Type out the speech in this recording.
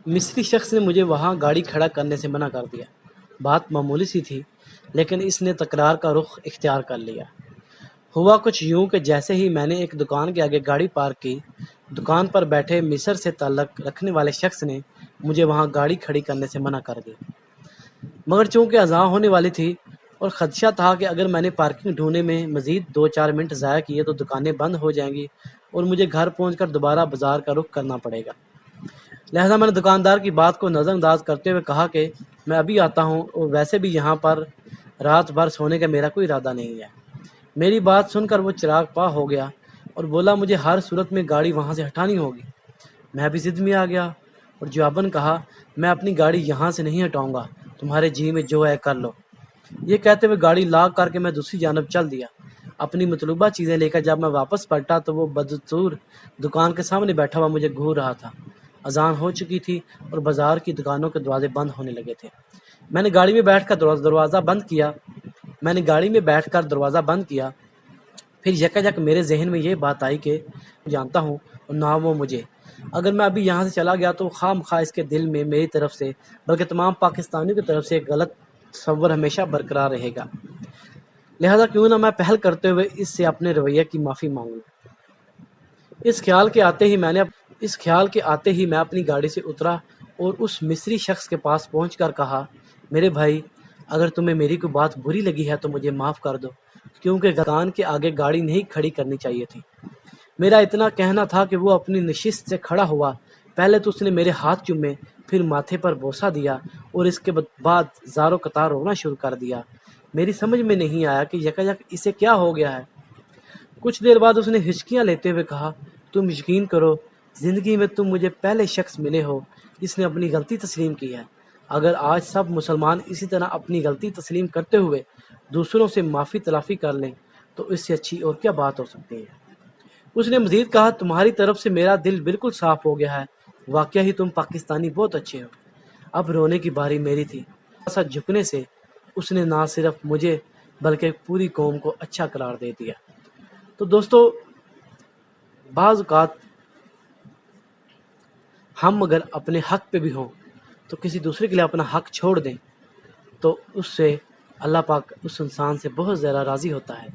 مصری شخص نے مجھے وہاں گاڑی کھڑا کرنے سے منع کر دیا۔ بات معمولی سی تھی، لیکن اس نے تکرار کا رخ اختیار کر لیا۔ ہوا کچھ یوں کہ جیسے ہی میں نے ایک دکان کے آگے گاڑی پارک کی، دکان پر بیٹھے مصر سے تعلق رکھنے والے شخص نے مجھے وہاں گاڑی کھڑی کرنے سے منع کر دی۔ مگر چونکہ اذان ہونے والی تھی اور خدشہ تھا کہ اگر میں نے پارکنگ ڈھونڈنے میں مزید 2-4 منٹ ضائع کیے تو دکانیں بند ہو جائیں گی اور مجھے گھر پہنچ کر دوبارہ بازار کا رخ کرنا پڑے گا، لہذا میں نے دکاندار کی بات کو نظر انداز کرتے ہوئے کہا کہ میں ابھی آتا ہوں، اور ویسے بھی یہاں پر رات بھر سونے کا میرا کوئی ارادہ نہیں ہے۔ میری بات سن کر وہ چراغ پا ہو گیا اور بولا مجھے ہر صورت میں گاڑی وہاں سے ہٹانی ہوگی۔ میں بھی ضد میں آ گیا اور جواباً کہا میں اپنی گاڑی یہاں سے نہیں ہٹاؤں گا، تمہارے جی میں جو ہے کر لو۔ یہ کہتے ہوئے گاڑی لاک کر کے میں دوسری جانب چل دیا۔ اپنی مطلوبہ چیزیں لے کر جب میں واپس پلٹا تو وہ بدستور دکان کے سامنے بیٹھا ہوا مجھے گھور رہا تھا۔ اذان ہو چکی تھی اور بازار کی دکانوں کے دروازے بند ہونے لگے تھے۔ میں نے گاڑی میں بیٹھ کر دروازہ بند کیا۔ پھر یکا میرے ذہن میں یہ بات آئی کہ جانتا ہوں اور نہ وہ مجھے، اگر میں ابھی یہاں سے چلا گیا تو خام خواہ اس کے دل میں میری طرف سے بلکہ تمام پاکستانیوں کی طرف سے ایک غلط تصور ہمیشہ برقرار رہے گا، لہذا کیوں نہ میں پہل کرتے ہوئے اس سے اپنے رویے کی معافی مانگوں۔ اس خیال کے آتے ہی میں اپنی گاڑی سے اترا اور اس مصری شخص کے پاس پہنچ کر کہا میرے بھائی، اگر تمہیں میری کوئی بات بری لگی ہے تو مجھے معاف کر دو، کیونکہ دکان کے آگے گاڑی نہیں کھڑی کرنی چاہیے تھی۔ میرا اتنا کہنا تھا کہ وہ اپنی نشست سے کھڑا ہوا۔ پہلے تو اس نے میرے ہاتھ چومے، پھر ماتھے پر بوسہ دیا اور اس کے بعد زاروں قطار رونا شروع کر دیا۔ میری سمجھ میں نہیں آیا کہ یک اسے کیا ہو گیا ہے۔ کچھ دیر بعد اس نے ہچکیاں لیتے ہوئے کہا تم یقین کرو، زندگی میں تم مجھے پہلے شخص ملے ہو جس نے اپنی غلطی تسلیم کی ہے۔ اگر آج سب مسلمان اسی طرح اپنی غلطی تسلیم کرتے ہوئے دوسروں سے معافی تلافی کر لیں تو اس سے اچھی اور کیا بات ہو سکتی ہے۔ اس نے مزید کہا تمہاری طرف سے میرا دل بالکل صاف ہو گیا ہے، واقعہ ہی تم پاکستانی بہت اچھے ہو۔ اب رونے کی باری میری تھی۔ ایسا جھکنے سے اس نے نہ صرف مجھے بلکہ پوری قوم کو اچھا قرار دے دیا۔ تو دوستو، بعض اوقات ہم اگر اپنے حق پہ بھی ہوں تو کسی دوسرے کے لیے اپنا حق چھوڑ دیں تو اس سے اللہ پاک اس انسان سے بہت زیادہ راضی ہوتا ہے۔